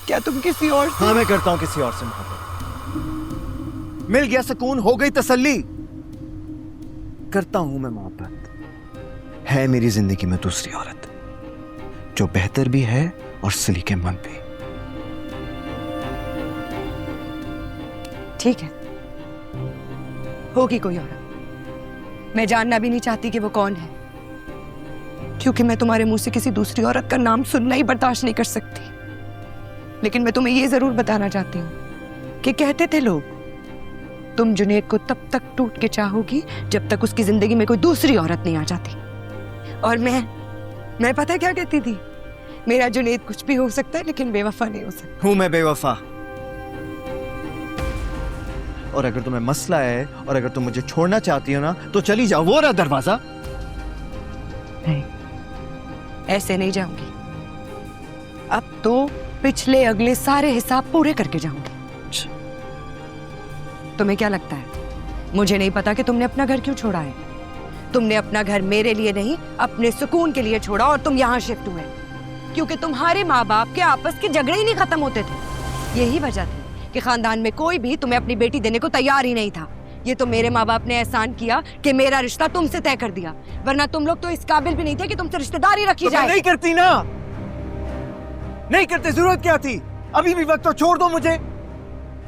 क्या तुम किसी और से? हाँ, मैं करता हूँ किसी और से मोहब्बत। मिल गया सुकून, हो गई तसल्ली। करता हूं मैं मोहब्बत। है मेरी जिंदगी में दूसरी औरत जो बेहतर भी है और सलीके मंद भी। ठीक है, होगी कोई औरत। मैं जानना भी नहीं चाहती कि वो कौन है, क्योंकि मैं तुम्हारे मुंह से किसी दूसरी औरत का नाम सुनना ही बर्दाश्त नहीं कर सकती। लेकिन मैं तुम्हें ये जरूर बताना चाहती हूँ कि कहते थे लोग, तुम जुनैद को तब तक टूट के चाहोगी जब तक उसकी जिंदगी में कोई दूसरी औरत नहीं आ जाती। और मैं पता है क्या कहती थी? मेरा जुनैद कुछ भी हो सकता है लेकिन बेवफा नहीं हो सकता। हूं मैं बेवफा। और अगर तुम्हें मसला है और अगर तुम मुझे छोड़ना चाहती हो ना, तो चली जाओ, वो रहा दरवाजा। नहीं, ऐसे नहीं जाऊंगी। अब तो पिछले अगले सारे हिसाब पूरे करके जाऊंगी। तुम्हें क्या लगता है मुझे नहीं पता कि तुमने अपना घर क्यों छोड़ा है? तुमने अपना घर मेरे लिए नहीं, अपने सुकून के लिए छोड़ा और तुम यहाँ शिफ्ट हुए क्योंकि तुम्हारे माँ बाप के आपस के झगड़े ही नहीं खत्म होते थे। यही वजह थी कि खानदान में कोई भी तुम्हें अपनी बेटी देने को तैयार ही नहीं था। ये तो मेरे माँ बाप ने एहसान किया कि मेरा रिश्ता तुमसे तय कर दिया, वरना तुम लोग तो इस काबिल भी नहीं थे कि तुमसे रिश्तेदारी रखी जाए। नहीं करती ना, नहीं करते, जरूरत क्या थी? अभी भी वक्त तो छोड़ दो मुझे।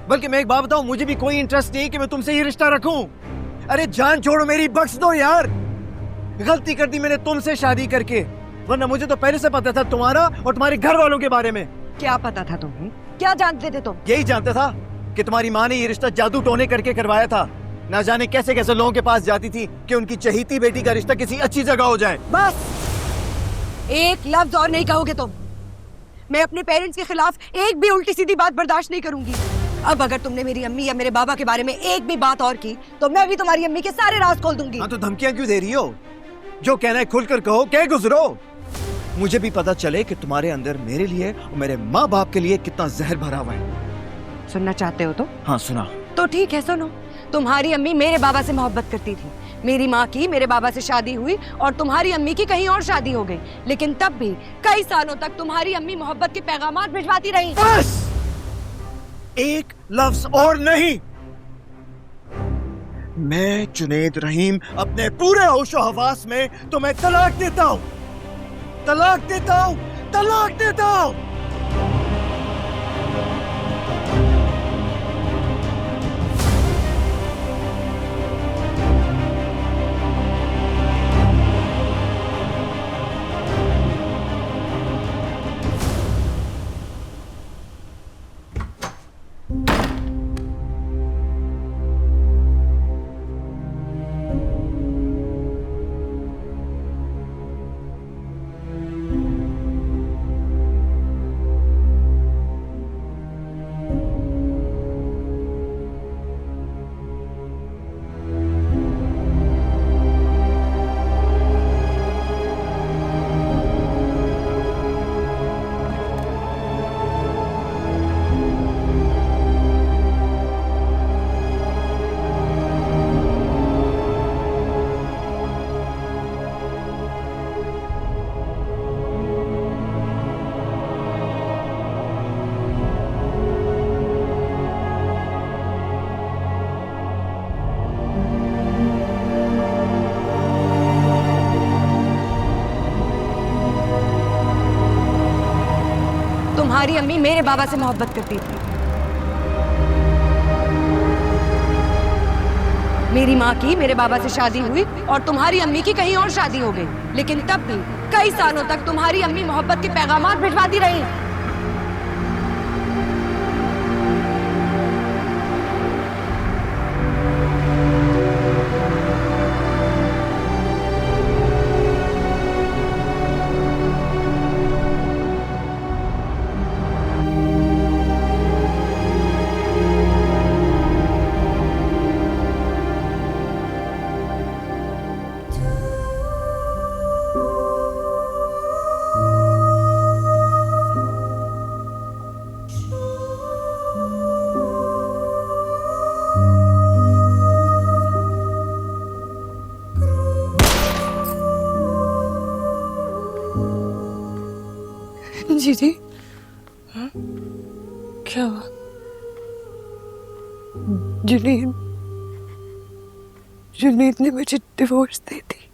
बल्कि मैं एक बात बताऊं, मुझे भी कोई इंटरेस्ट नहीं कि मैं तुमसे ये रिश्ता रखूं। अरे जान छोड़ो मेरी, बख्श दो यार। गलती कर दी मैंने तुमसे शादी करके, वरना मुझे तो पहले से पता था तुम्हारा और तुम्हारे घर वालों के बारे में। क्या पता था तुम्हें? क्या जानते थे तुम? यही जानता था कि तुम्हारी माँ ने ये रिश्ता जादू टोने करके करवाया था। ना जाने कैसे कैसे लोगों के पास जाती थी कि उनकी चहीती बेटी का रिश्ता किसी अच्छी जगह हो जाए। बस एक लफ्ज और नहीं कहोगे तुम। मैं अपने पेरेंट्स के खिलाफ एक भी उल्टी सीधी बात बर्दाश्त नहीं करूंगी। अब अगर तुमने मेरी अम्मी या मेरे बाबा के बारे में एक भी बात और की तो मैं भी तुम्हारी अम्मी के सारे राज खोल दूंगी। हाँ, तो धमकियां क्यों दे रही हो? जो कहना है खुलकर कहो, कह गुजरो। मुझे भी पता चले कि तुम्हारे अंदर मेरे लिए और मेरे माँ बाप के लिए कितना जहर भरा हुआ है। सुनना चाहते हो तो? हाँ, सुना। तो ठीक है, सुनो। तुम्हारी अम्मी मेरे बाबा से मोहब्बत करती थी, मेरी माँ की मेरे बाबा से शादी हुई और तुम्हारी अम्मी की कहीं और शादी हो गई, लेकिन तब भी कई सालों तक तुम्हारी अम्मी मोहब्बत के पैगामात भिजवाती रही। बस एक लफ्ज और नहीं। मैं जुनैद रहीम अपने पूरे होशो हवास में तुम्हें तलाक देता हूं, तलाक देता हूं, तलाक देता हूं। तुम्हारी अम्मी मेरे बाबा से मोहब्बत करती थी, मेरी माँ की मेरे बाबा से शादी हुई और तुम्हारी अम्मी की कहीं और शादी हो गई, लेकिन तब भी कई सालों तक तुम्हारी अम्मी मोहब्बत के पैगामात भिजवाती रही। क्या हुआ? जुनैद जुनैद ने मुझे डिवोर्स दे दी।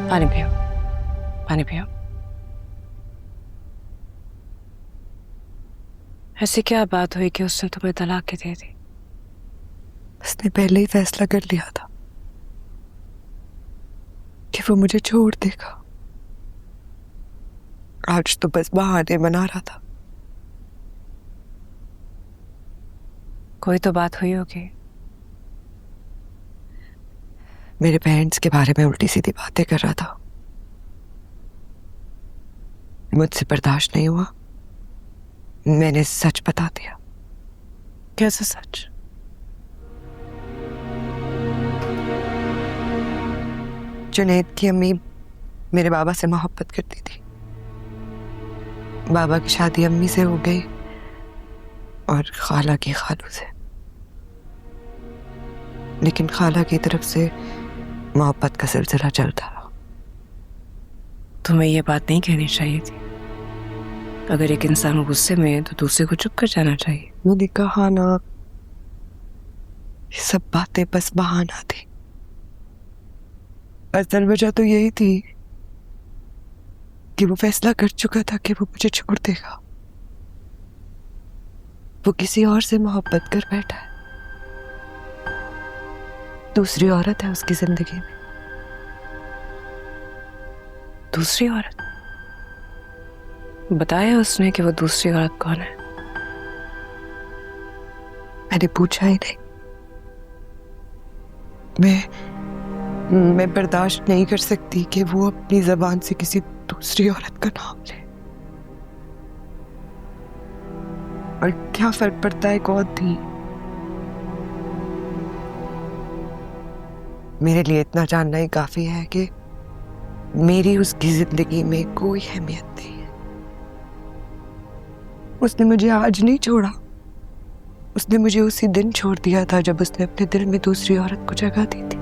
पानी पियो, पानी पियो। ऐसी क्या बात हुई कि उसने तुम्हें तलाक दे दी? उसने पहले ही फैसला कर लिया था कि वो मुझे छोड़ देगा। आज तो बस बहाने बना रहा था। कोई तो बात हुई होगी। मेरे पेरेंट्स के बारे में उल्टी सीधी बातें कर रहा था। मुझसे बर्दाश्त नहीं हुआ, मैंने सच बता दिया। कैसे सच? जुनैद की अम्मी मेरे बाबा से मोहब्बत करती थी। बाबा की शादी अम्मी से हो गई और खाला की खालू से। लेकिन खाला की तरफ से मोहब्बत का सिलसिला चलता रहा। तुम्हें यह बात नहीं कहनी चाहिए थी। अगर एक इंसान गुस्से में है तो दूसरे को चुप कर जाना चाहिए। मैंने कहा ना, ये सब बातें बस बहाना थी। असल वजह तो यही थी कि वो फैसला कर चुका था कि वो मुझे छोड़ देगा। वो किसी और से मोहब्बत कर बैठा है। दूसरी औरत है उसकी जिंदगी में। दूसरी औरत? बताया उसने कि वो दूसरी औरत कौन है? मैंने पूछा ही नहीं। मैं बर्दाश्त नहीं कर सकती कि वो अपनी जबान से किसी दूसरी औरत का नाम ले। और क्या फर्क पड़ता है कौन थी? मेरे लिए इतना जानना ही काफी है कि मेरी उसकी जिंदगी में कोई अहमियत नहीं है। उसने मुझे आज नहीं छोड़ा, उसने मुझे उसी दिन छोड़ दिया था जब उसने अपने दिल में दूसरी औरत को जगह दी थी।